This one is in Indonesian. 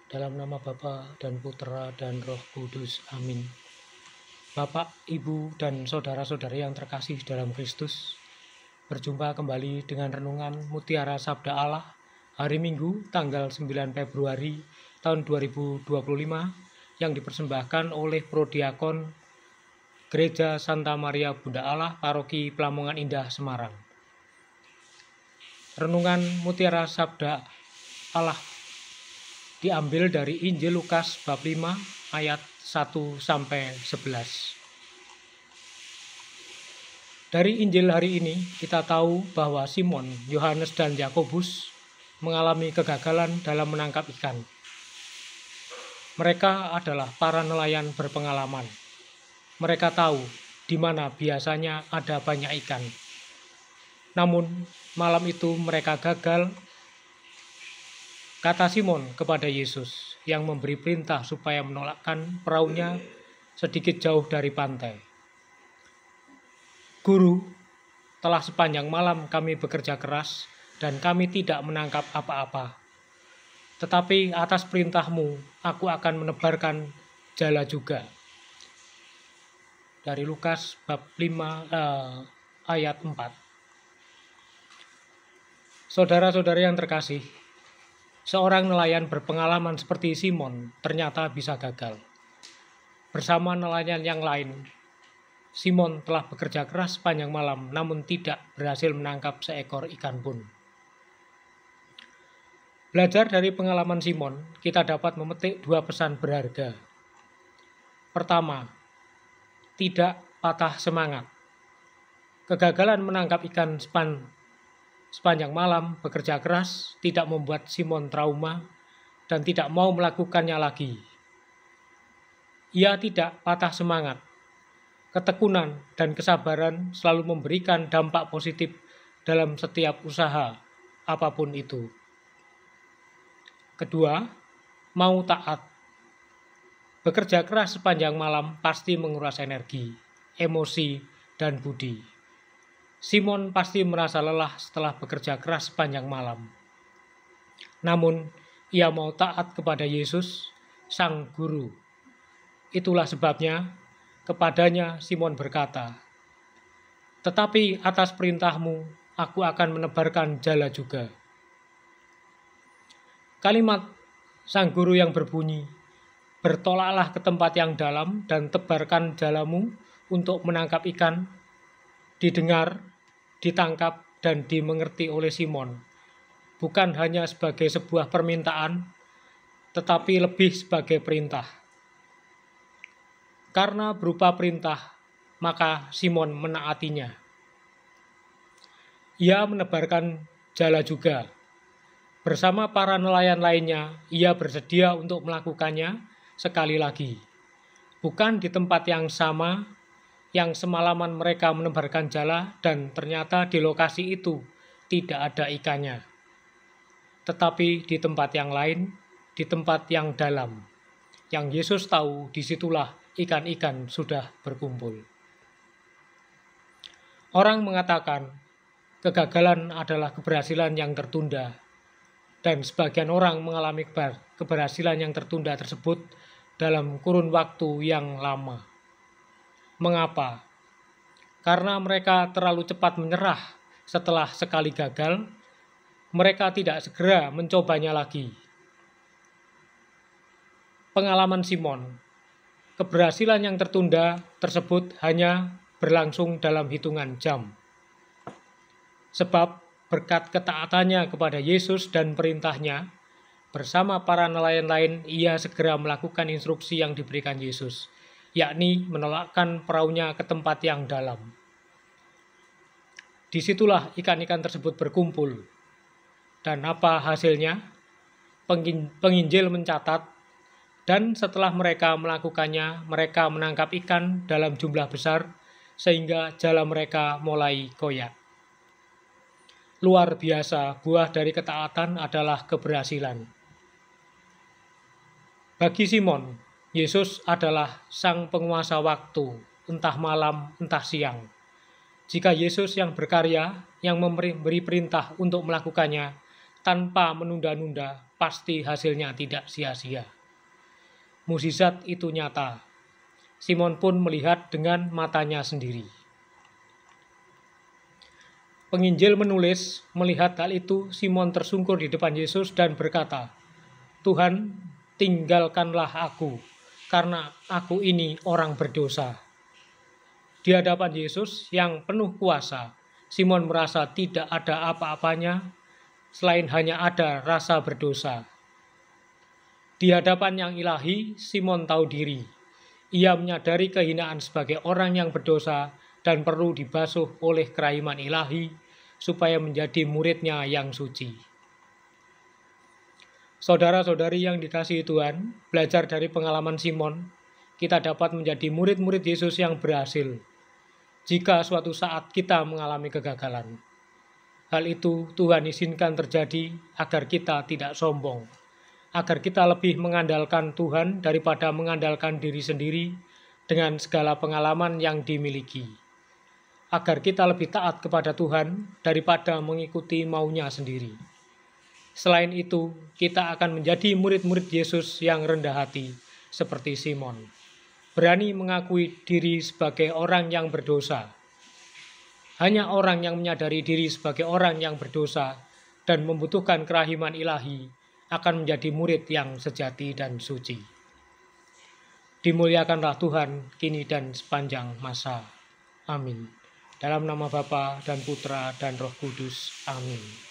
Dalam nama Bapa dan Putera dan Roh Kudus. Amin. Bapak, Ibu, dan saudara-saudari yang terkasih dalam Kristus, berjumpa kembali dengan renungan Mutiara Sabda Allah hari Minggu tanggal 9 Februari tahun 2025 yang dipersembahkan oleh Prodiakon Gereja Santa Maria Bunda Allah, Paroki Pelamongan Indah, Semarang. Renungan Mutiara Sabda Allah diambil dari Injil Lukas bab 5 ayat 1-11. Dari Injil hari ini kita tahu bahwa Simon, Yohanes, dan Yakobus mengalami kegagalan dalam menangkap ikan. Mereka adalah para nelayan berpengalaman. Mereka tahu di mana biasanya ada banyak ikan. Namun malam itu mereka gagal. Kata Simon kepada Yesus yang memberi perintah supaya menolakkan perahunya sedikit jauh dari pantai. Guru, telah sepanjang malam kami bekerja keras dan kami tidak menangkap apa-apa. Tetapi atas perintahmu aku akan menebarkan jala juga. Dari Lukas bab 5 ayat 4. Saudara-saudari yang terkasih, seorang nelayan berpengalaman seperti Simon ternyata bisa gagal. Bersama nelayan yang lain, Simon telah bekerja keras sepanjang malam namun tidak berhasil menangkap seekor ikan pun. Belajar dari pengalaman Simon, kita dapat memetik dua pesan berharga. Pertama, tidak patah semangat. Kegagalan menangkap ikan sepanjang malam bekerja keras tidak membuat Simon trauma dan tidak mau melakukannya lagi. Ia tidak patah semangat. Ketekunan dan kesabaran selalu memberikan dampak positif dalam setiap usaha apapun itu. Kedua, mau taat. Bekerja keras sepanjang malam pasti menguras energi, emosi, dan budi. Simon pasti merasa lelah setelah bekerja keras sepanjang malam. Namun, ia mau taat kepada Yesus, Sang Guru. Itulah sebabnya, kepadanya Simon berkata, "Tetapi atas perintahmu, aku akan menebarkan jala juga." Kalimat Sang Guru yang berbunyi, "Bertolaklah ke tempat yang dalam dan tebarkan jalamu untuk menangkap ikan," didengar, ditangkap, dan dimengerti oleh Simon, bukan hanya sebagai sebuah permintaan, tetapi lebih sebagai perintah. Karena berupa perintah, maka Simon menaatinya. Ia menebarkan jala juga. Bersama para nelayan lainnya, ia bersedia untuk melakukannya sekali lagi. Bukan di tempat yang sama yang semalaman mereka menebarkan jala dan ternyata di lokasi itu tidak ada ikannya. Tetapi di tempat yang lain, di tempat yang dalam, yang Yesus tahu disitulah ikan-ikan sudah berkumpul. Orang mengatakan kegagalan adalah keberhasilan yang tertunda, dan sebagian orang mengalami keberhasilan yang tertunda tersebut dalam kurun waktu yang lama. Mengapa? Karena mereka terlalu cepat menyerah setelah sekali gagal, mereka tidak segera mencobanya lagi. Pengalaman Simon, keberhasilan yang tertunda tersebut hanya berlangsung dalam hitungan jam. Sebab berkat ketaatannya kepada Yesus dan perintahnya, bersama para nelayan lain ia segera melakukan instruksi yang diberikan Yesus, yakni menolakkan perahunya ke tempat yang dalam. Disitulah ikan-ikan tersebut berkumpul. Dan apa hasilnya? Penginjil mencatat, dan setelah mereka melakukannya, mereka menangkap ikan dalam jumlah besar, sehingga jala mereka mulai koyak. Luar biasa, buah dari ketaatan adalah keberhasilan. Bagi Simon, Yesus adalah sang penguasa waktu, entah malam, entah siang. Jika Yesus yang berkarya, yang memberi perintah untuk melakukannya, tanpa menunda-nunda, pasti hasilnya tidak sia-sia. Mukjizat itu nyata. Simon pun melihat dengan matanya sendiri. Penginjil menulis, melihat hal itu, Simon tersungkur di depan Yesus dan berkata, "Tuhan, tinggalkanlah aku, karena aku ini orang berdosa." Di hadapan Yesus yang penuh kuasa, Simon merasa tidak ada apa-apanya selain hanya ada rasa berdosa. Di hadapan yang ilahi, Simon tahu diri. Ia menyadari kehinaan sebagai orang yang berdosa dan perlu dibasuh oleh kerahiman ilahi supaya menjadi muridnya yang suci. Saudara-saudari yang dikasihi Tuhan, belajar dari pengalaman Simon, kita dapat menjadi murid-murid Yesus yang berhasil jika suatu saat kita mengalami kegagalan. Hal itu Tuhan izinkan terjadi agar kita tidak sombong, agar kita lebih mengandalkan Tuhan daripada mengandalkan diri sendiri dengan segala pengalaman yang dimiliki, agar kita lebih taat kepada Tuhan daripada mengikuti maunya sendiri. Selain itu, kita akan menjadi murid-murid Yesus yang rendah hati seperti Simon, berani mengakui diri sebagai orang yang berdosa. Hanya orang yang menyadari diri sebagai orang yang berdosa dan membutuhkan kerahiman ilahi akan menjadi murid yang sejati dan suci. Dimuliakanlah Tuhan kini dan sepanjang masa. Amin. Dalam nama Bapa dan Putra dan Roh Kudus. Amin.